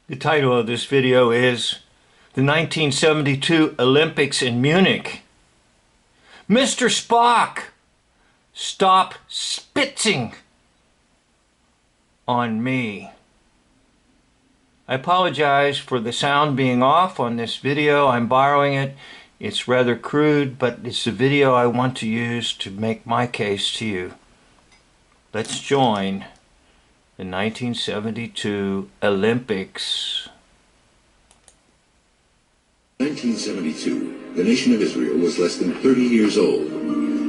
The title of this video is The 1972 Olympics in Munich. Mr. Spock, stop spitzing on me. I apologize for the sound being off on this video. I'm borrowing it. It's rather crude, but it's the video I want to use to make my case to you. Let's join the 1972 Olympics. 1972, the nation of Israel was less than 30 years old,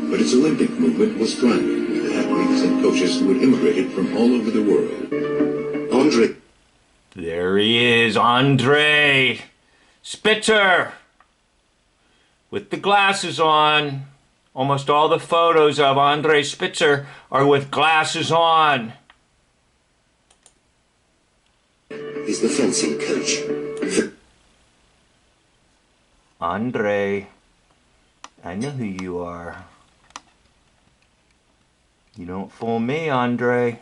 but its Olympic movement was thriving with athletes and coaches who had immigrated from all over the world. Andre. There he is, Andre Spitzer, with the glasses on. Almost all the photos of Andre Spitzer are with glasses on. He's the fencing coach. Andre, I know who you are. You don't fool me, Andre.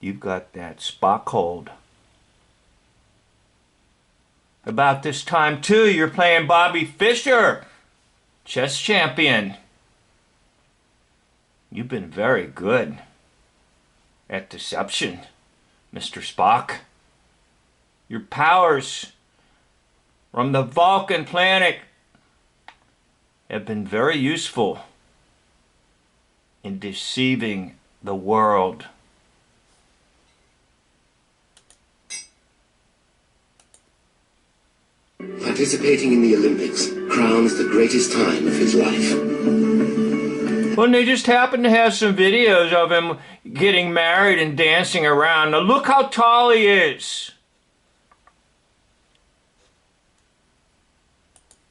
You've got that Spock hold. About this time, too, you're playing Bobby Fischer, chess champion. You've been very good at deception, Mr. Spock. Your powers from the Vulcan planet have been very useful in deceiving the world. Participating in the Olympics crowns the greatest time of his life. Well, they just happen to have some videos of him getting married and dancing around. Now look how tall he is.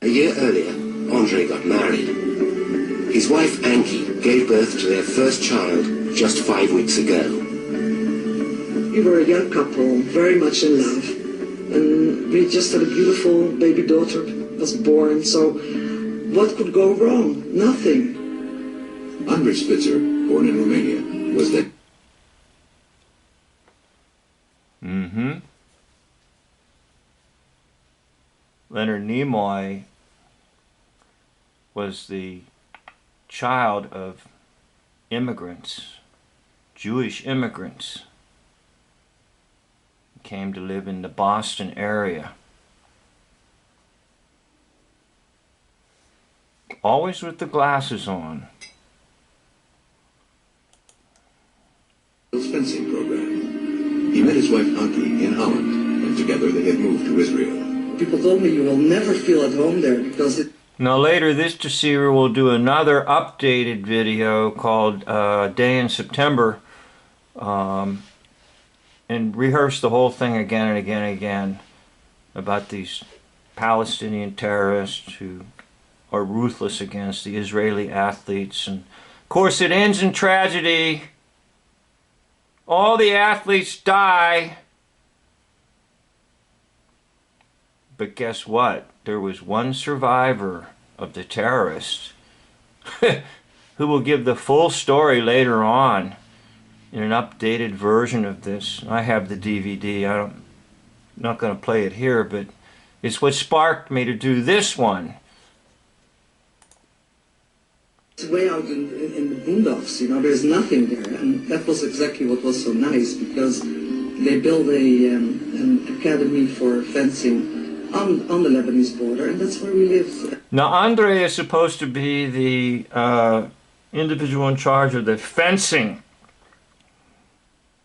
A year earlier, Andre got married. His wife, Anki, gave birth to their first child just 5 weeks ago. We were a young couple, very much in love. And we just had a beautiful baby daughter was born, so what could go wrong? Nothing. Andre Spitzer, born in Romania, was then... Leonard Nimoy was the child of immigrants, Jewish immigrants. He came to live in the Boston area. Always with the glasses on. Fencing program. He met his wife Anki in Holland, and together they had moved to Israel. People told me you will never feel at home there because it... Now later this deceiver will do another updated video called Day in September and rehearse the whole thing again and again and again about these Palestinian terrorists who are ruthless against the Israeli athletes. And of course it ends in tragedy. All the athletes die. But guess what? There was one survivor of the terrorists who will give the full story later on in an updated version of this. I have the DVD. I'm not going to play it here, but it's what sparked me to do this one. It's way out in the boondocks, you know, there's nothing there. And that was exactly what was so nice, because they built an academy for fencing on the Lebanese border, and that's where we live. Now Andre is supposed to be the individual in charge of the fencing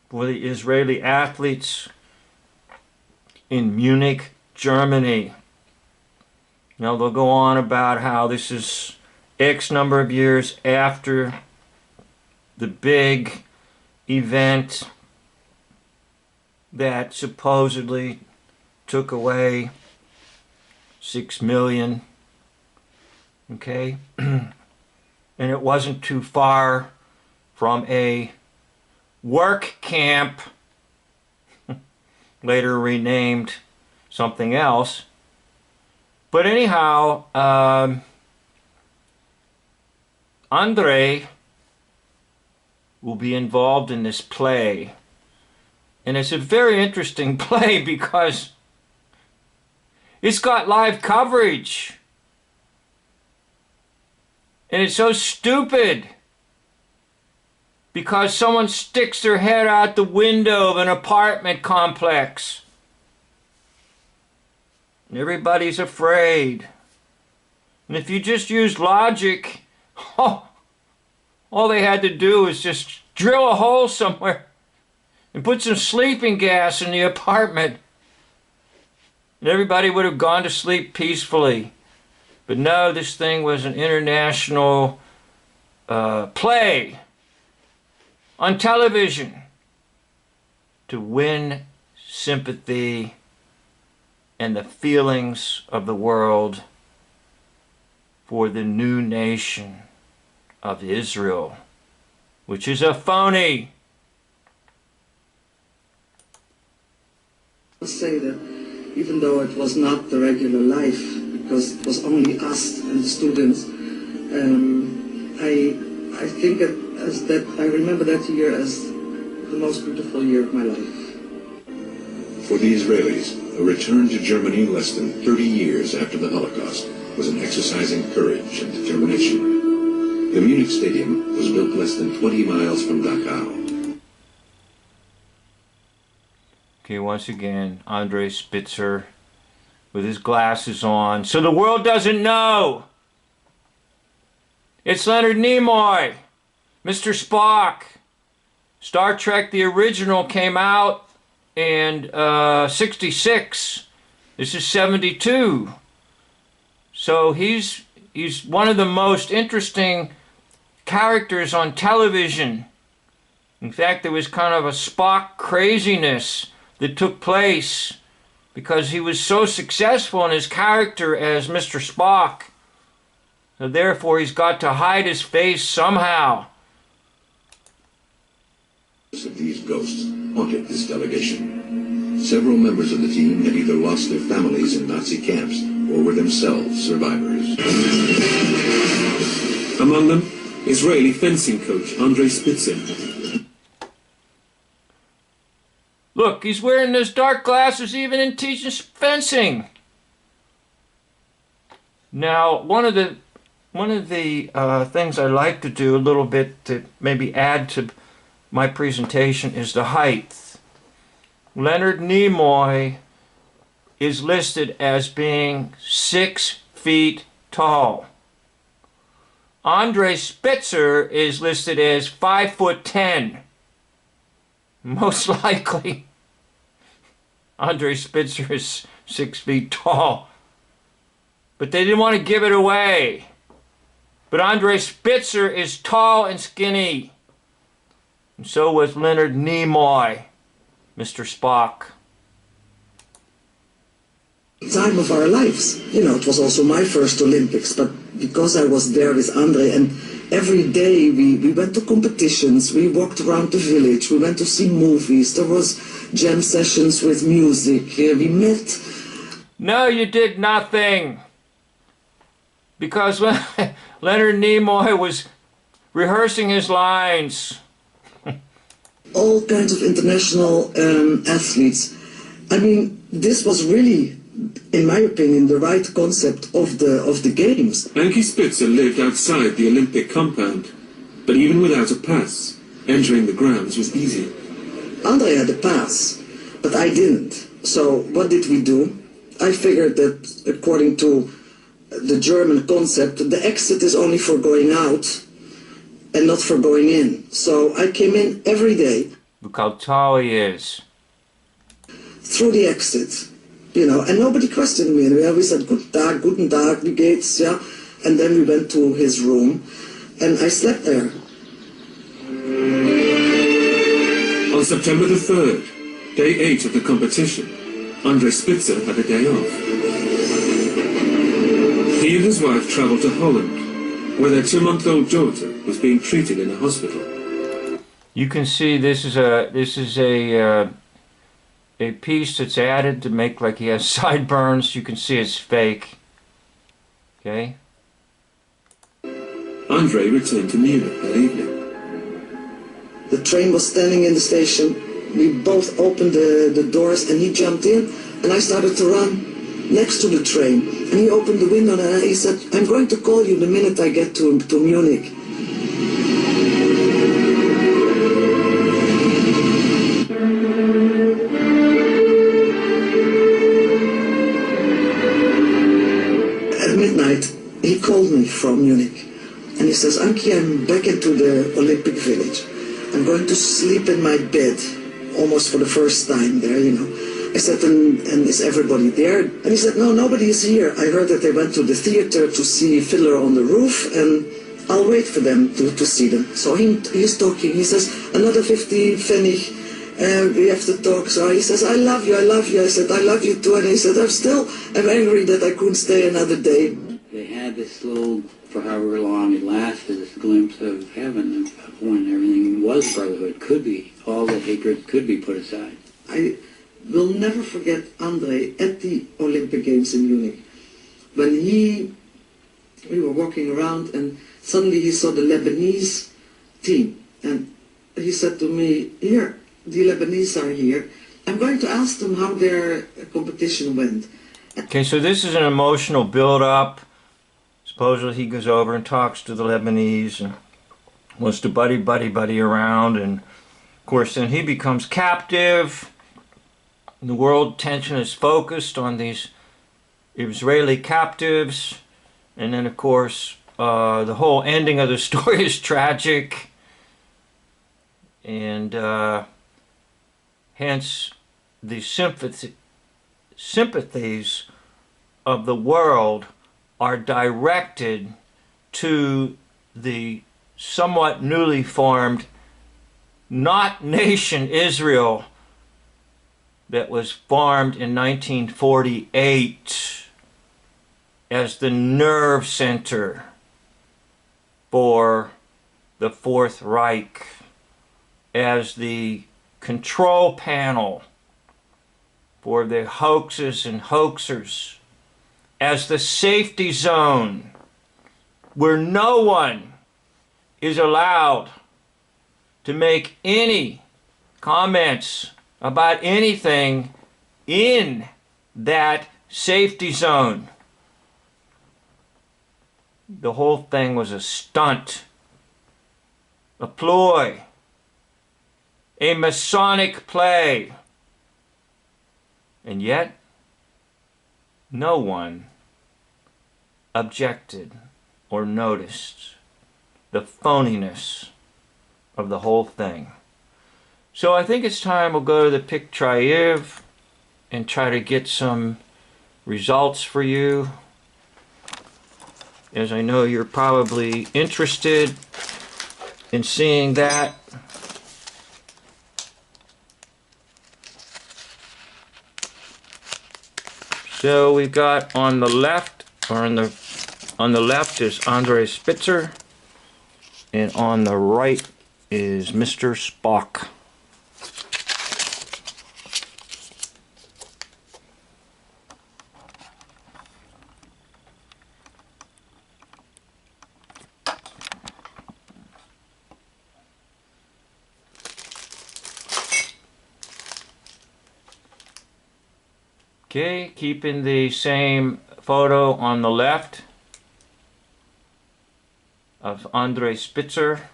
for the Israeli athletes in Munich, Germany. Now they'll go on about how this is X number of years after the big event that supposedly took away 6 million, okay? And it wasn't too far from a work camp, later renamed something else. But anyhow, Andre will be involved in this play And it's a very interesting play because it's got live coverage. And it's so stupid because someone sticks their head out the window of an apartment complex. And everybody's afraid. And if you just use logic, all they had to do was just drill a hole somewhere and put some sleeping gas in the apartment. And everybody would have gone to sleep peacefully. But no, this thing was an international play on television to win sympathy and the feelings of the world for the new nation of Israel, which is a phony. I'll say that even though it was not the regular life, because it was only us and the students, I think I remember that year as the most beautiful year of my life. For the Israelis, a return to Germany less than 30 years after the Holocaust was an exercise in courage and determination. The Munich Stadium was built less than 20 miles from Dachau. Okay, once again, Andre Spitzer with his glasses on. So the world doesn't know. It's Leonard Nimoy, Mr. Spock. Star Trek, the original, came out in 66. This is 72. So he's one of the most interesting characters on television. In fact, there was kind of a Spock craziness that took place because he was so successful in his character as Mr. Spock. So therefore, he's got to hide his face somehow. Of these ghosts haunted this delegation. Several members of the team had either lost their families in Nazi camps or were themselves survivors. Among them, Israeli fencing coach Andre Spitzer. Look, he's wearing those dark glasses even in teaching fencing. Now, one of the things I like to do a little bit to maybe add to my presentation is the height. Leonard Nimoy is listed as being 6 feet tall. Andre Spitzer is listed as 5'10". Most likely, Andre Spitzer is 6 feet tall. But they didn't want to give it away. But Andre Spitzer is tall and skinny. And so was Leonard Nimoy, Mr. Spock. Time of our lives. You know, it was also my first Olympics, but because I was there with Andre, and every day we went to competitions, we walked around the village, we went to see movies, there was jam sessions with music, we met. No, you did nothing. Because Leonard Nimoy was rehearsing his lines. All kinds of international athletes. I mean, this was really, in my opinion, the right concept of the games. Anki Spitzer lived outside the Olympic compound, but even without a pass, entering the grounds was easy. Andre had a pass, but I didn't. So what did we do? I figured that according to the German concept, the exit is only for going out and not for going in. So I came in every day. Look how tall he is. Through the exit, you know, and nobody questioned me. We said, guten Tag, wie geht's, yeah? And then we went to his room, and I slept there. On September the 3rd, day 8 of the competition, Andre Spitzer had a day off. He and his wife travelled to Holland, where their 2-month-old daughter was being treated in a hospital. You can see this is a piece that's added to make like he has sideburns. You can see it's fake. Okay. Andre returned to Munich that evening. The train was standing in the station. We both opened the doors and he jumped in and I started to run next to the train. And he opened the window and he said, I'm going to call you the minute I get to Munich. At midnight, he called me from Munich. And he says, Anki, I'm back into the Olympic Village. I'm going to sleep in my bed, almost for the first time there, you know. I said, and is everybody there? And he said, no, nobody is here. I heard that they went to the theater to see Fiddler on the Roof, and I'll wait for them to see them. So he's talking. He says, another 50 pfennig. We have to talk. So he says, I love you, I love you. I said, I love you too. And he said, I'm angry that I couldn't stay another day. They had this little, for however long it lasted, this glimpse of heaven, of when everything was brotherhood, could be, all the hatred could be put aside. I will never forget Andre at the Olympic Games in Munich. When we were walking around and suddenly he saw the Lebanese team. And he said to me, here, the Lebanese are here. I'm going to ask them how their competition went. Okay, so this is an emotional build-up. Supposedly he goes over and talks to the Lebanese and wants to buddy around, and of course then he becomes captive. The world tension is focused on these Israeli captives, and then of course the whole ending of the story is tragic, and hence the sympathies of the world are directed to the somewhat newly formed not nation Israel that was formed in 1948 as the nerve center for the Fourth Reich, as the control panel for the hoaxes and hoaxers, as the safety zone where no one is allowed to make any comments about anything in that safety zone. The whole thing was a stunt, a ploy, a Masonic play. And yet, no one objected or noticed the phoniness of the whole thing. So I think it's time we'll go to the Pic Triv and try to get some results for you, as I know you're probably interested in seeing that. So we've got on the left, or on the left is Andre Spitzer, and on the right is Mr. Spock. Okay, keeping the same photo on the left of Andre Spitzer,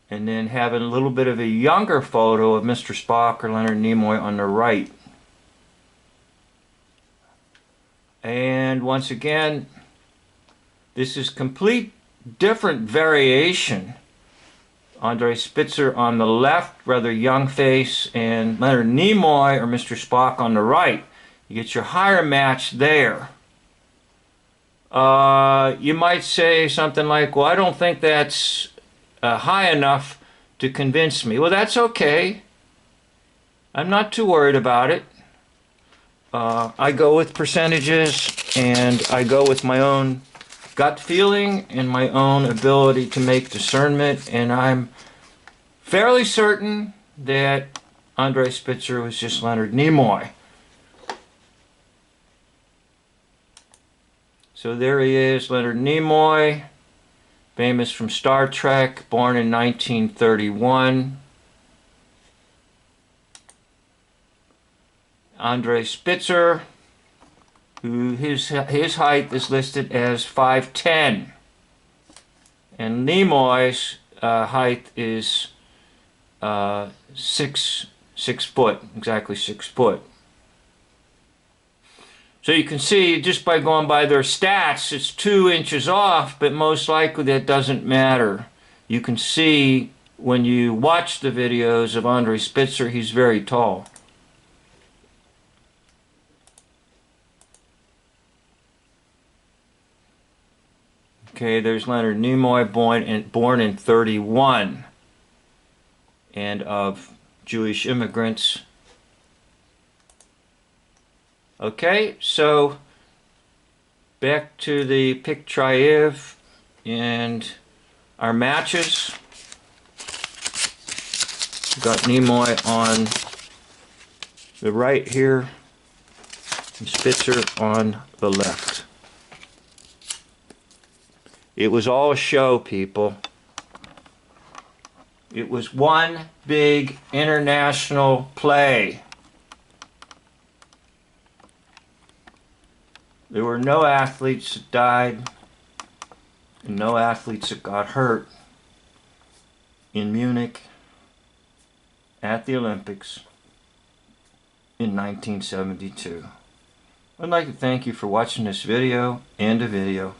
and then having a little bit of a younger photo of Mr. Spock or Leonard Nimoy on the right. And once again, this is complete different variation. Andre Spitzer on the left, rather young face, and Leonard Nimoy or Mr. Spock on the right. You get your higher match there. You might say something like, well, I don't think that's high enough to convince me. Well, that's okay. I'm not too worried about it. I go with percentages, and I go with my own gut feeling and my own ability to make discernment, and I'm fairly certain that Andre Spitzer was just Leonard Nimoy. So there he is, Leonard Nimoy, famous from Star Trek, born in 1931. Andre Spitzer, who his height is listed as 5'10", and Nimoy's height is 6 foot, exactly 6 foot. So you can see just by going by their stats, it's 2 inches off, but most likely that doesn't matter. You can see when you watch the videos of Andre Spitzer, he's very tall. Okay, there's Leonard Nimoy, born in 1931, and of Jewish immigrants. Okay, so back to the pick Triv and our matches. Got Nimoy on the right here and Spitzer on the left. It was all a show, people. It was one big international play. There were no athletes that died and no athletes that got hurt in Munich at the Olympics in 1972. I'd like to thank you for watching this video and a video.